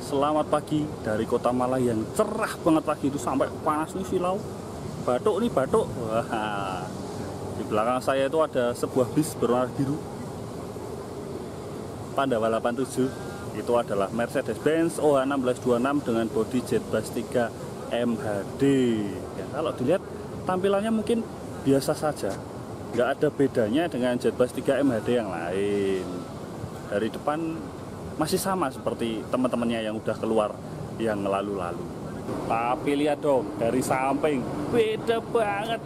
Selamat pagi dari Kota Malang yang cerah banget pagi itu sampai panas nih silau. Batuk nih batuk. Wah. Di belakang saya itu ada sebuah bis berwarna biru. Pandawa 87. Itu adalah Mercedes-Benz OH1626 dengan bodi Jetbus 3 MHD. Ya, kalau dilihat tampilannya mungkin biasa saja. Nggak ada bedanya dengan Jetbus 3 MHD yang lain. Dari depan masih sama seperti teman-temannya yang udah keluar yang lalu-lalu. Tapi lihat dong, dari samping beda banget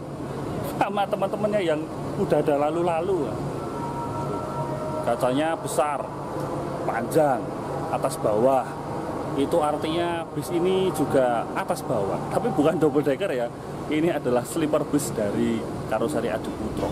sama teman-temannya yang udah ada lalu-lalu. Kacanya besar, panjang, atas bawah. Itu artinya bis ini juga atas bawah, tapi bukan double decker ya. Ini adalah sleeper bus dari Karoseri Adi Putro.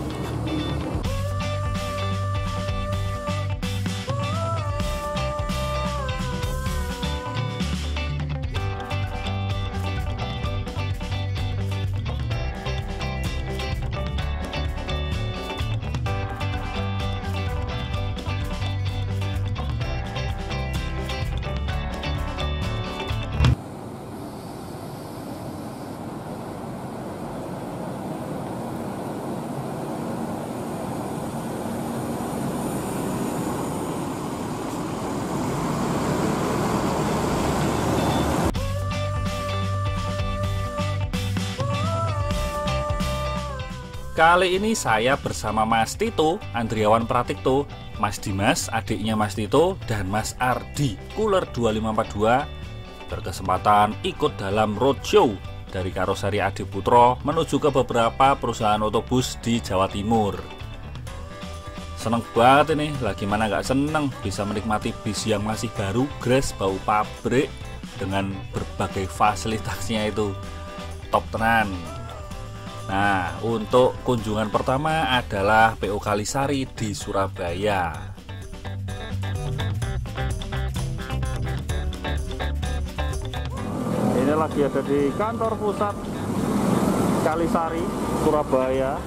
Kali ini saya bersama Mas Tito, Andriawan Pratikto, Mas Dimas, adiknya Mas Tito, dan Mas Ardi, Cooler 2542 berkesempatan ikut dalam roadshow dari Karoseri Adi Putro menuju ke beberapa perusahaan otobus di Jawa Timur. Seneng banget ini, lagi mana nggak seneng bisa menikmati bis yang masih baru, gres, bau pabrik dengan berbagai fasilitasnya itu top tenan. Nah, untuk kunjungan pertama adalah PO Kalisari di Surabaya. Ini lagi ada di kantor pusat Kalisari, Surabaya.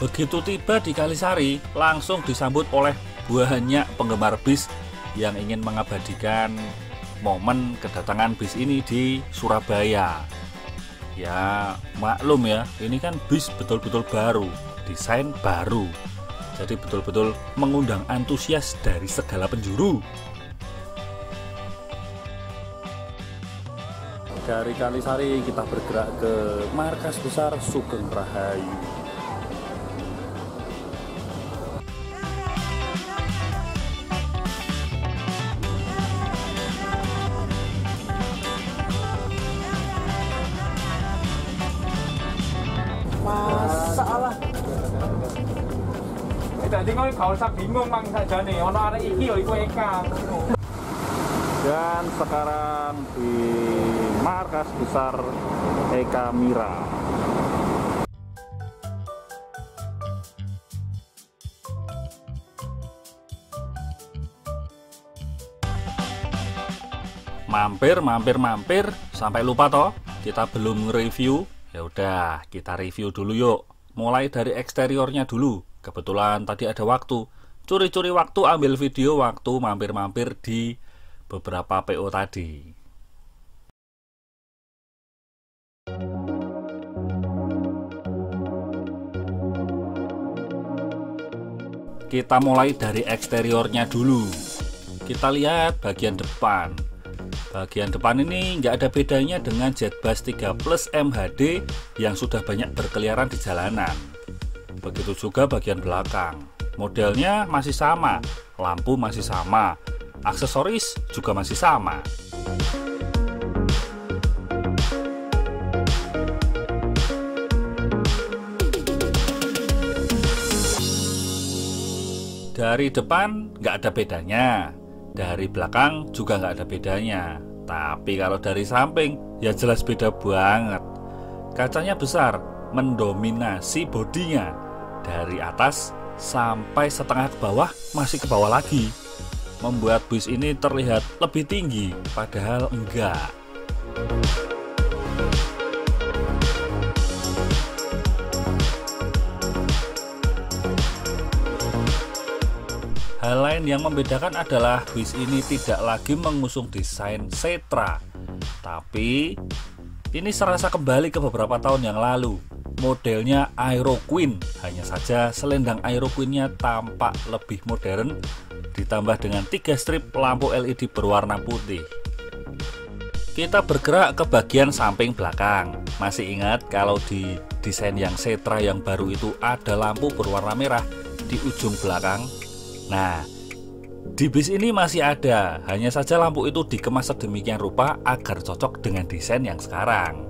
Begitu tiba di Kalisari, langsung disambut oleh banyak penggemar bis yang ingin mengabadikan momen kedatangan bis ini di Surabaya. Ya maklum ya, ini kan bis betul-betul baru, desain baru, jadi betul-betul mengundang antusias dari segala penjuru. Dari Kalisari kita bergerak ke markas besar Sugeng Rahayu. Masalah. Jadi kau gak usah bingung mang sajane, ono arek iki yo iku Eka. Dan sekarang di markas besar Eka Mira. Mampir sampai lupa toh, kita belum review. Ya udah, kita review dulu yuk. Mulai dari eksteriornya dulu. Kebetulan tadi ada waktu. Curi-curi waktu ambil video waktu mampir-mampir di beberapa PO tadi. Kita mulai dari eksteriornya dulu. Kita lihat bagian depan. Bagian depan ini nggak ada bedanya dengan Jetbus 3 Plus MHD yang sudah banyak berkeliaran di jalanan. Begitu juga bagian belakang. Modelnya masih sama, lampu masih sama, aksesoris juga masih sama. Dari depan nggak ada bedanya. Dari belakang juga nggak ada bedanya. Tapi kalau dari samping ya jelas beda banget. Kacanya besar, mendominasi bodinya. Dari atas sampai setengah ke bawah, masih ke bawah lagi. Membuat bus ini terlihat lebih tinggi, padahal enggak. Hal lain yang membedakan adalah bis ini tidak lagi mengusung desain Setra, tapi ini serasa kembali ke beberapa tahun yang lalu. Modelnya Aero Queen, hanya saja selendang Aero Queen-nya tampak lebih modern, ditambah dengan 3 strip lampu LED berwarna putih. Kita bergerak ke bagian samping belakang. Masih ingat kalau di desain yang Setra yang baru itu ada lampu berwarna merah di ujung belakang? Nah, di bis ini masih ada, hanya saja lampu itu dikemas sedemikian rupa agar cocok dengan desain yang sekarang.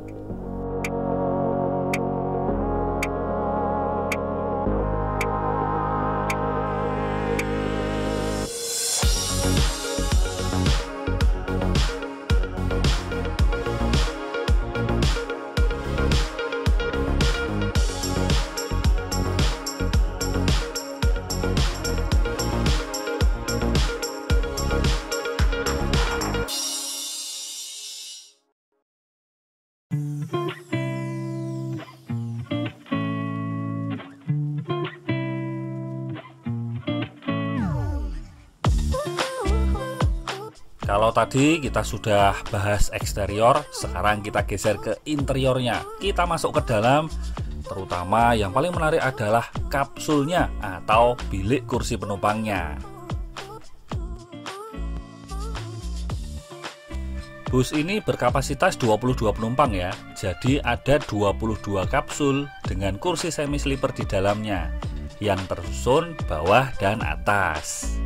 Kalau tadi kita sudah bahas eksterior, sekarang kita geser ke interiornya. Kita masuk ke dalam, terutama yang paling menarik adalah kapsulnya atau bilik kursi penumpangnya. Bus ini berkapasitas 22 penumpang ya, jadi ada 22 kapsul dengan kursi semi sleeper di dalamnya yang tersusun bawah dan atas.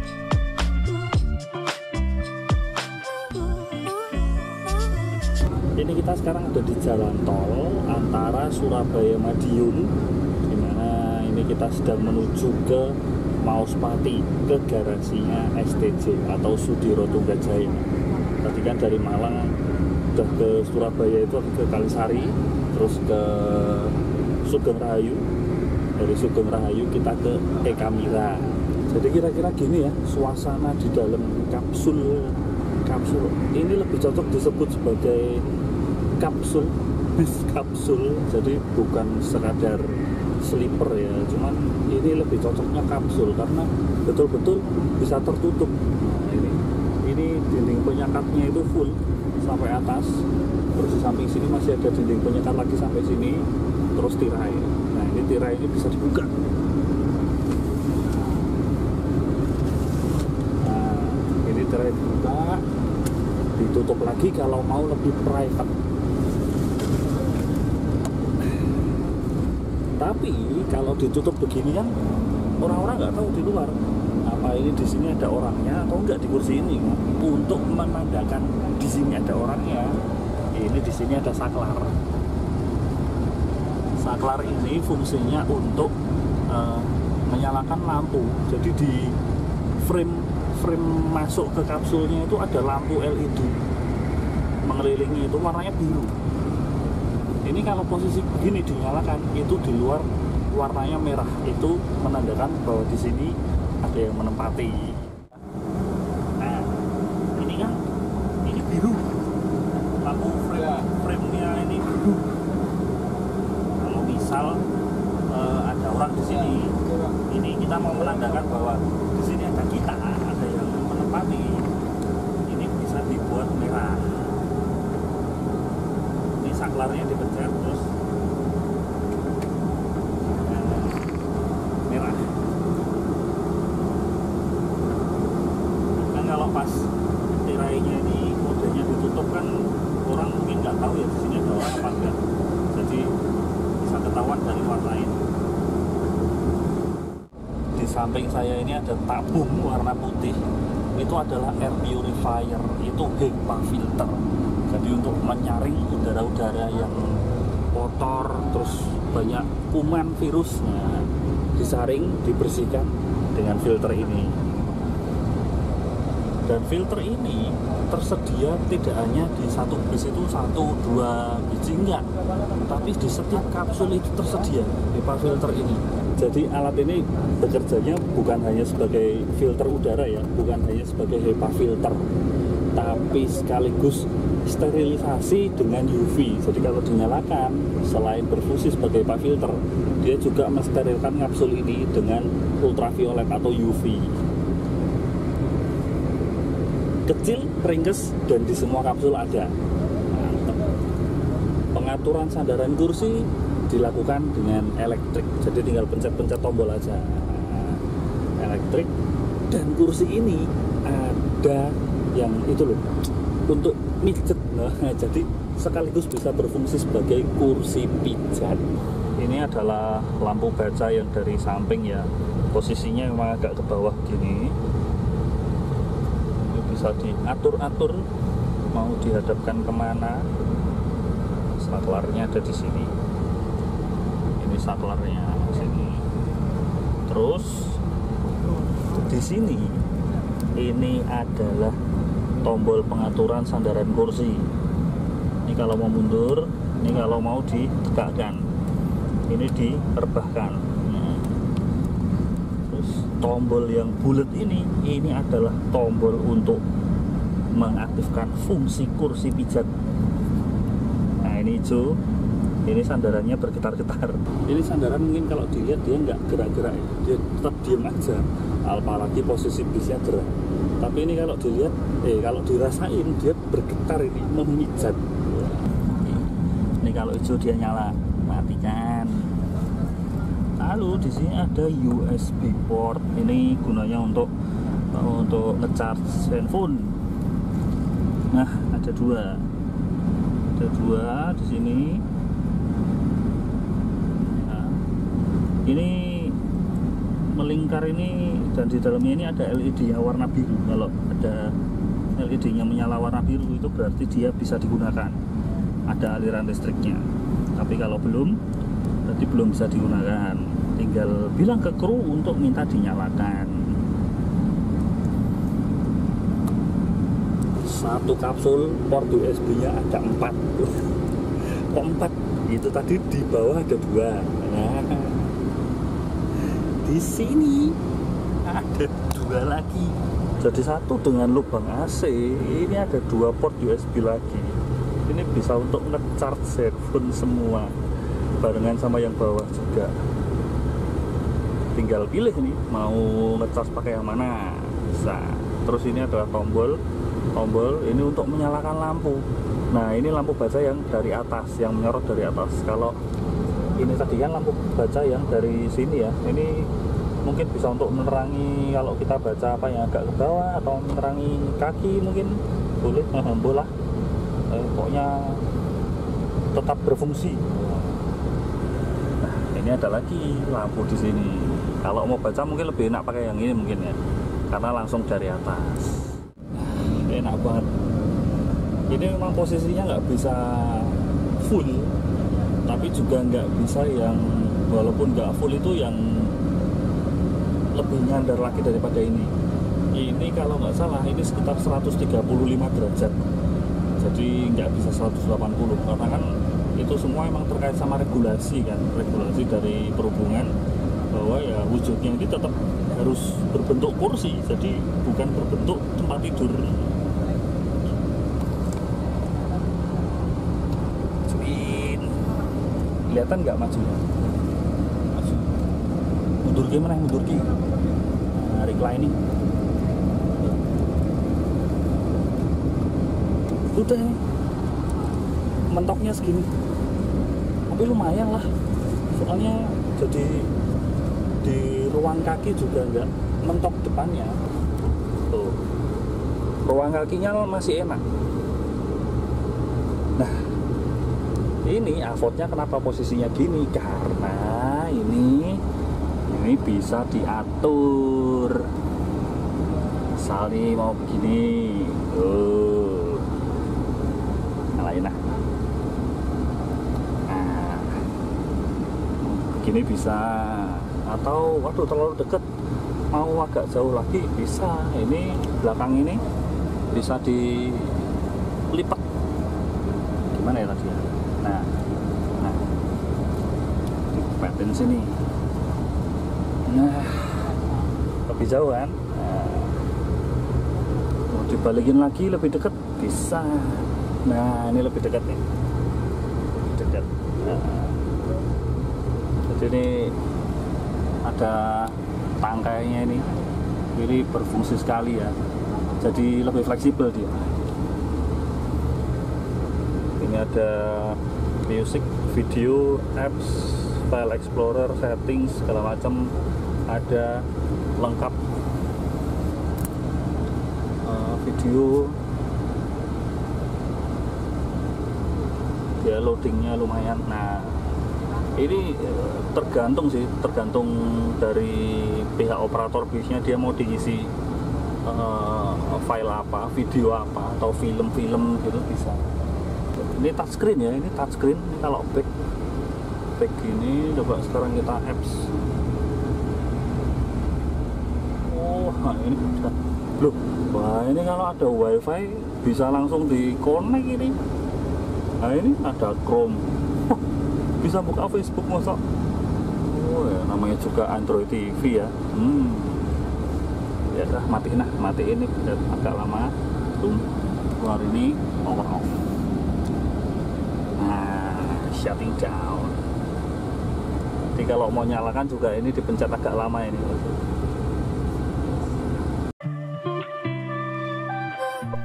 Ini kita sekarang ada di jalan tol antara Surabaya Madiun, dimana ini kita sedang menuju ke Mauspati, ke garasinya STJ atau Sudiro Tunggajaya. Tadi kan dari Malang udah ke Surabaya itu ke Kalisari, terus ke Sugeng Rahayu, dari Sugeng Rahayu kita ke Ekamira. Jadi kira-kira gini ya suasana di dalam kapsul ini lebih cocok disebut sebagai kapsul, bis kapsul, jadi bukan sekadar sleeper ya, cuman ini lebih cocoknya kapsul karena betul-betul bisa tertutup. Nah, ini dinding penyekatnya itu full sampai atas, terus di samping sini masih ada dinding penyekat lagi sampai sini, terus tirai. Nah ini tirai ini bisa dibuka. Nah ini tirai dibuka, ditutup lagi kalau mau lebih private. Tapi kalau ditutup begini kan orang-orang nggak tahu di luar apa ini di sini ada orangnya atau enggak di kursi ini. Untuk menandakan di sini ada orangnya, ini di sini ada saklar. Saklar ini fungsinya untuk menyalakan lampu. Jadi di frame masuk ke kapsulnya itu ada lampu LED mengelilingi, itu warnanya biru. Ini kalau posisi begini dinyalakan, itu di luar warnanya merah, itu menandakan bahwa di sini ada yang menempati. Nah, ini kan ini biru, lampu frame-nya ini biru. Kalau misal ada orang di sini, ini kita mau menandakan bahwa di sini ada kita, ada yang menempati. Ini bisa dibuat merah. Saklarnya dipencet terus merah. Kan kalau pas tirainya ini modenya ditutup kan orang mungkin nggak tahu ya di sini ada orang apa enggak. Jadi bisa ketahuan dari warna ini. Di samping saya ini ada tabung warna putih. Itu adalah air purifier, itu HEPA filter. Jadi untuk menyaring udara-udara yang kotor, terus banyak kuman, virusnya disaring, dibersihkan dengan filter ini. Dan filter ini tersedia tidak hanya di satu bis itu 1-2 biji, enggak, tapi di setiap kapsul itu tersedia HEPA filter ini. Jadi alat ini bekerjanya bukan hanya sebagai filter udara ya, bukan hanya sebagai HEPA filter, tapi sekaligus sterilisasi dengan UV. Jadi kalau dinyalakan, selain berfungsi sebagai HEPA filter, dia juga mensterilkan kapsul ini dengan ultraviolet atau UV. kecil, ringkes, dan di semua kapsul ada. Mantap. Pengaturan sandaran kursi dilakukan dengan elektrik, jadi tinggal pencet-pencet tombol aja. Elektrik. Dan kursi ini ada yang itu loh, untuk mijet. Nah, jadi sekaligus bisa berfungsi sebagai kursi pijat. Ini adalah lampu baca yang dari samping ya, posisinya memang agak ke bawah gini. Ini bisa diatur-atur mau dihadapkan kemana. Saklarnya ada di sini. Ini saklarnya sini. Terus di sini ini adalah tombol pengaturan sandaran kursi. Ini kalau mau mundur, ini kalau mau ditegakkan, ini direbahkan. Terus tombol yang bulat ini adalah tombol untuk mengaktifkan fungsi kursi pijat. Nah, ini hijau, ini sandarannya bergetar-getar. Ini sandaran mungkin kalau dilihat dia nggak gerak-gerak, dia tetap diam aja, apalagi posisi bisnya gerak. Tapi ini kalau dilihat, kalau dirasain dia bergetar, ini memijat. Ini kalau hijau dia nyala, matikan. Lalu di sini ada USB port. Ini gunanya untuk nge-charge handphone. Nah, ada dua di sini. Nah, ini melingkar ini, dan di dalamnya ini ada LED yang warna biru. Kalau ada LED nya menyala warna biru itu berarti dia bisa digunakan, ada aliran listriknya. Tapi kalau belum, berarti belum bisa digunakan. Tinggal bilang ke kru untuk minta dinyalakan. Satu kapsul port USB nya ada 4. Kok 4? Itu tadi di bawah ada 2. Nah, di sini ada 2 lagi, jadi satu dengan lubang AC. Ini ada 2 port USB lagi. Ini bisa untuk nge-charge headphone semua barengan sama yang bawah juga. Tinggal pilih nih mau nge-charge pakai yang mana, bisa. Terus ini adalah tombol ini untuk menyalakan lampu. Nah, ini lampu baca yang dari atas, yang menyorot dari atas. Kalau ini tadi kan lampu baca yang dari sini ya, ini mungkin bisa untuk menerangi kalau kita baca apa yang agak ke bawah, atau menerangi kaki mungkin boleh, bola. Pokoknya tetap berfungsi. Nah, ini ada lagi lampu di sini. Kalau mau baca mungkin lebih enak pakai yang ini mungkin ya, karena langsung dari atas. Enak banget. Ini memang posisinya nggak bisa full, tapi juga nggak bisa yang, walaupun nggak full itu yang lebih nyandar lagi daripada ini. Ini kalau nggak salah ini sekitar 135 derajat, jadi nggak bisa 180, karena kan itu semua emang terkait sama regulasi kan, regulasi dari perhubungan, bahwa ya wujudnya ini tetap harus berbentuk kursi, jadi bukan berbentuk tempat tidur. Kelihatan nggak maju? Mundur ke mana? Mundur ke reclining. Udah nih, mentoknya segini, tapi lumayan lah. Soalnya jadi di ruang kaki juga nggak mentok depannya. Tuh, ruang kakinya masih enak. Nah, ini avotnya kenapa posisinya gini? Karena ini bisa diatur. Misal nih mau begini, nyalain lah. Nah, begini bisa. Atau waduh terlalu deket, mau agak jauh lagi bisa. Ini belakang ini bisa dilipat. Gimana ya tadi ya? Nah, dipetin sini. Nah, lebih jauh kan? Nah, mau dibalikin lagi lebih dekat bisa. Nah, ini lebih dekat nih, lebih dekat. Nah, jadi ini ada tangkainya ini berfungsi sekali ya. jadi lebih fleksibel dia. Ini ada music, video, apps, file explorer, settings segala macam ada lengkap. Video ya, loadingnya lumayan. Nah ini tergantung dari pihak operator bisnya, dia mau diisi file apa, video apa, atau film-film gitu bisa. Ini touchscreen ya, ini touchscreen. Ini kalau back gini, coba sekarang kita apps. Oh, nah ini bisa. Loh, wah ini kalau ada wifi bisa langsung di connect ini. Nah ini ada Chrome, bisa buka Facebook masa. Oh ya, namanya juga Android TV ya. Ya udah, matiin ini agak lama. Keluar ini, power off. Nah, shutting down. Jadi kalau mau nyalakan juga ini dipencet agak lama ini.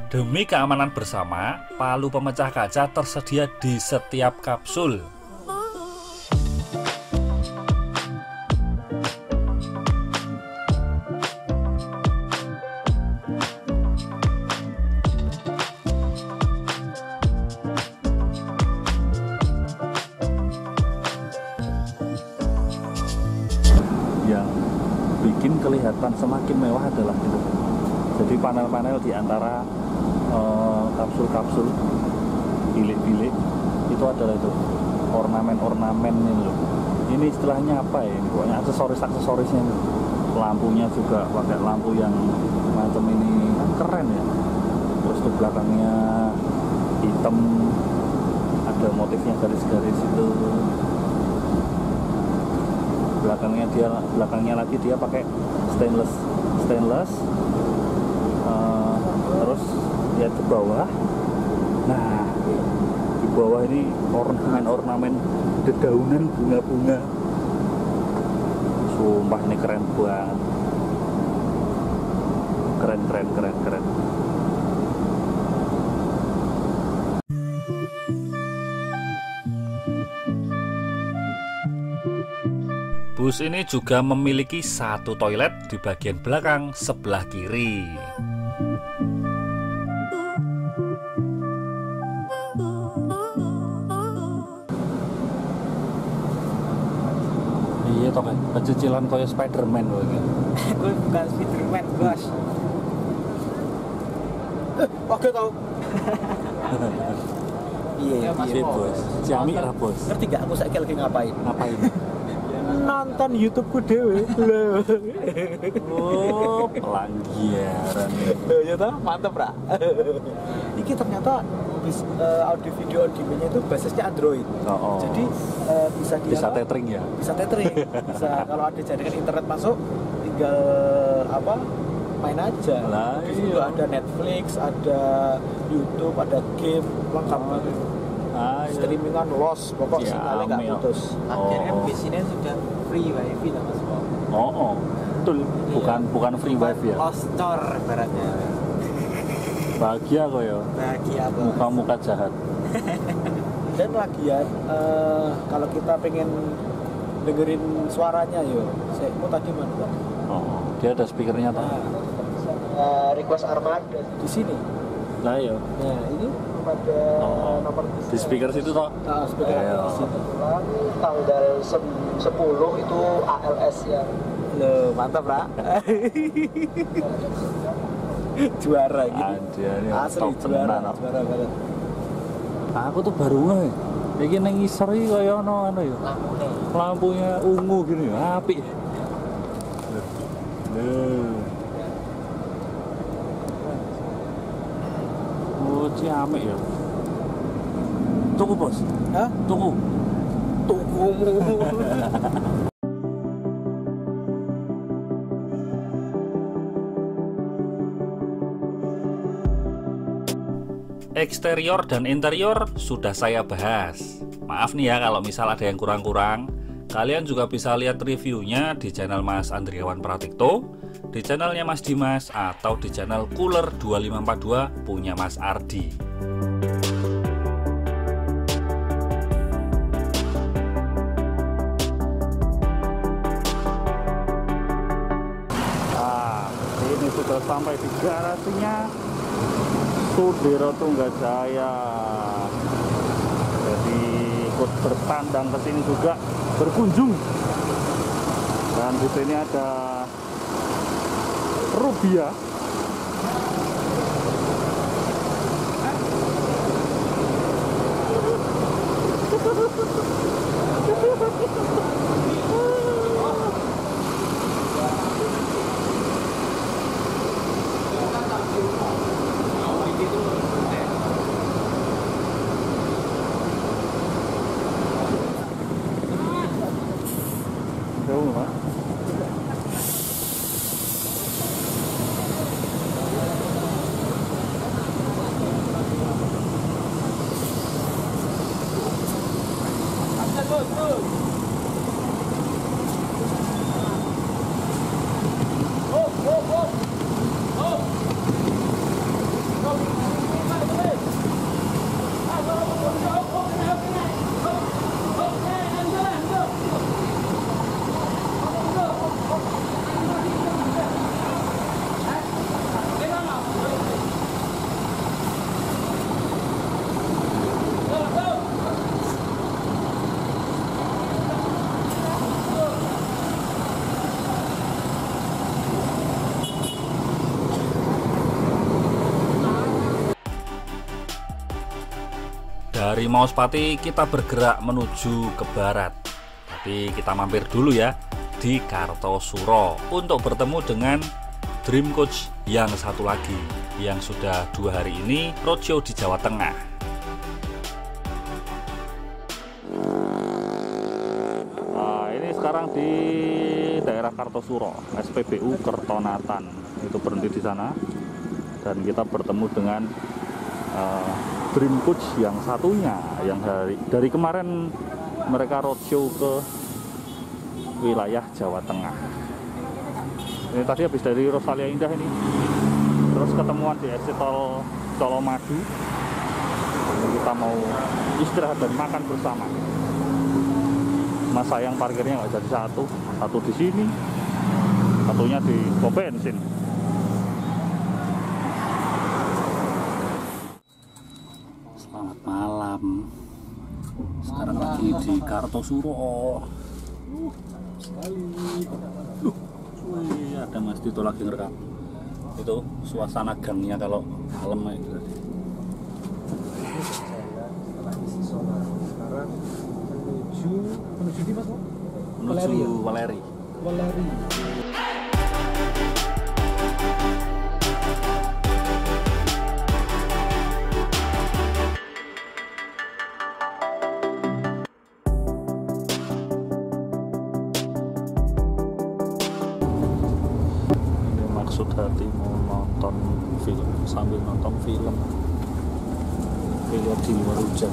Demi keamanan bersama, palu pemecah kaca tersedia di setiap kapsul. Yang bikin kelihatan semakin mewah adalah itu. Jadi panel-panel di antara kapsul-kapsul, bilik-bilik itu adalah itu ornamen-ornamen ini loh. Ini istilahnya apa ya? Ini pokoknya aksesorisnya ini. Lampunya juga pakai lampu yang macam ini, kan keren ya. Terus tuh belakangnya hitam, ada motifnya garis-garis itu. Belakangnya lagi dia pakai stainless. Terus ya ke bawah. Nah, di bawah ini ornamen dedaunan bunga-bunga. Sumpah ini keren banget. Keren. Bus ini juga memiliki satu toilet di bagian belakang sebelah kiri. Iya toh kan, kecicilan kayak Spiderman loh ini. Gue bukan Spiderman, bos. Oke tau. Iya, bos. Ciamik lah bos. Ngerti gak aku saiki lagi ngapain? Nonton YouTubeku dewe. Oh, pelanggaran. Ya toh, mantep, Ra. Iki ternyata audio video on demand-nya itu basisnya Android. Jadi bisa tethering ya. Bisa tethering. Bisa kalau ada jaringan internet masuk tinggal main aja. Lah, di situ ada Netflix, ada YouTube, ada game, lengkap banget. Streamingan los, pokok sinyalnya nggak putus. Akhirnya bis ini sudah free wifi lah mas. Betul. Bukan free wifi ya. Lost store ibaratnya. Bahagia kok ya. Bahagia bos. Muka-muka jahat. Dan lagian kalau kita pengen dengerin suaranya saya mau tadi mana? Dia ada speakernya tuh. Request Armada di sini. Nah ya. Nah ini pada nomor di speaker situ toh. Speaker di situ. Tanggal 10 itu ALS yang. Loh, mantap, Ra. Juara gitu. Asli juara banget. Aku tuh baru nge. Iki ning ngisor iki kaya ono ya. Lampunya ungu gini, apik. Oh, ciamik ya. Tunggu, Bos. Hah? Tunggu. Eksterior dan interior sudah saya bahas. Maaf nih ya kalau misal ada yang kurang-kurang. Kalian juga bisa lihat reviewnya di channel Mas Andriawan Pratikto, di channelnya Mas Dimas, atau di channel Cooler 2542 punya Mas Ardi. Nah, ini sudah sampai di garasinya Sudiro Tunggajaya. Jadi ikut bertandang ke sini juga, berkunjung. Dan di sini ada Rubia. Dari Mauspati kita bergerak menuju ke barat, tapi kita mampir dulu ya di Kartosuro untuk bertemu dengan Dream Coach yang satu lagi yang sudah 2 hari ini roadshow di Jawa Tengah. Nah, ini sekarang di daerah Kartosuro, SPBU Kertonatan. Itu berhenti di sana dan kita bertemu dengan Dream Coach yang satunya yang dari kemarin mereka roadshow ke wilayah Jawa Tengah. Ini tadi habis dari Rosalia Indah ini, terus ketemuan di exit tol Colomadu. Kita mau istirahat dan makan bersama. Mas sayang parkirnya nggak jadi satu di sini, satunya di pom bensin. Selamat malam. Sekarang lagi di Kartosuro. Wih, ada Mas Tito lagi ngerekam. Itu suasana gangnya kalau malam itu. Sekarang menuju di Mas? Menuju Waleri. Maksud hati mau nonton film sambil nonton film di luar hujan.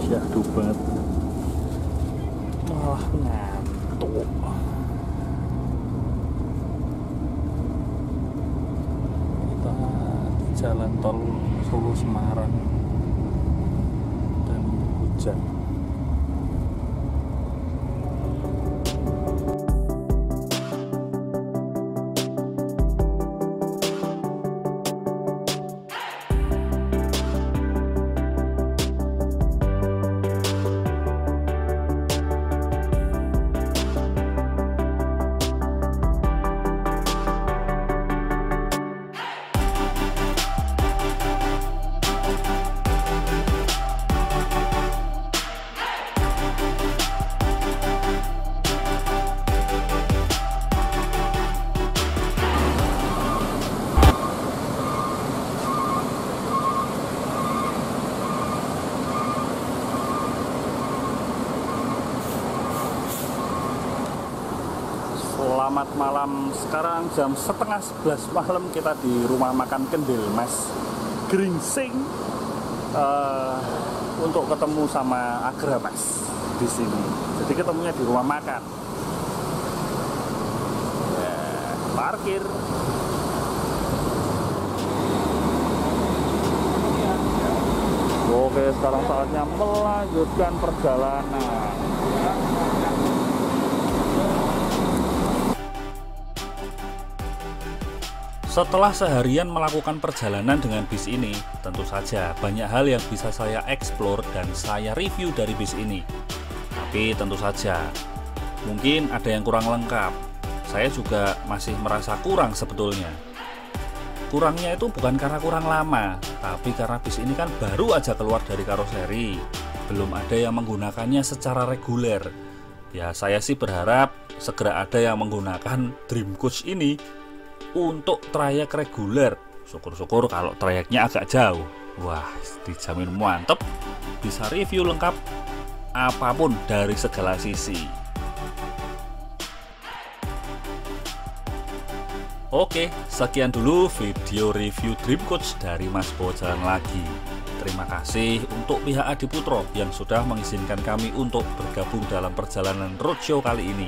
Syahdu banget, malah ngantuk. Kita di jalan tol Solo Semarang dan hujan. Selamat malam, sekarang jam setengah 11 malam kita di rumah makan Kendil Mas Gringsing untuk ketemu sama Agramas di sini. Jadi ketemunya di rumah makan. Ya, parkir. Oke, sekarang saatnya melanjutkan perjalanan. Setelah seharian melakukan perjalanan dengan bis ini, tentu saja banyak hal yang bisa saya eksplor dan saya review dari bis ini. Tapi tentu saja, mungkin ada yang kurang lengkap. Saya juga masih merasa kurang sebetulnya. Kurangnya itu bukan karena kurang lama, tapi karena bis ini kan baru aja keluar dari karoseri. Belum ada yang menggunakannya secara reguler. Ya, saya sih berharap segera ada yang menggunakan Dream Coach ini untuk trayek reguler. Syukur-syukur kalau trayeknya agak jauh. Wah, dijamin mantep, bisa review lengkap apapun dari segala sisi. Oke, sekian dulu video review Dream Coach dari Mas Bawa Jalan Lagi. Terima kasih untuk pihak Adiputro yang sudah mengizinkan kami untuk bergabung dalam perjalanan roadshow kali ini.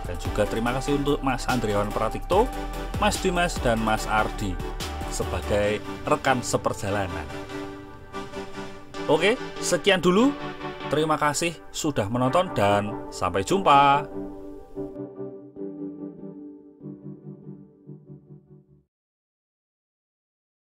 Dan juga terima kasih untuk Mas Andriawan Pratikto, Mas Dimas, dan Mas Ardi sebagai rekan seperjalanan. Oke, sekian dulu. Terima kasih sudah menonton dan sampai jumpa.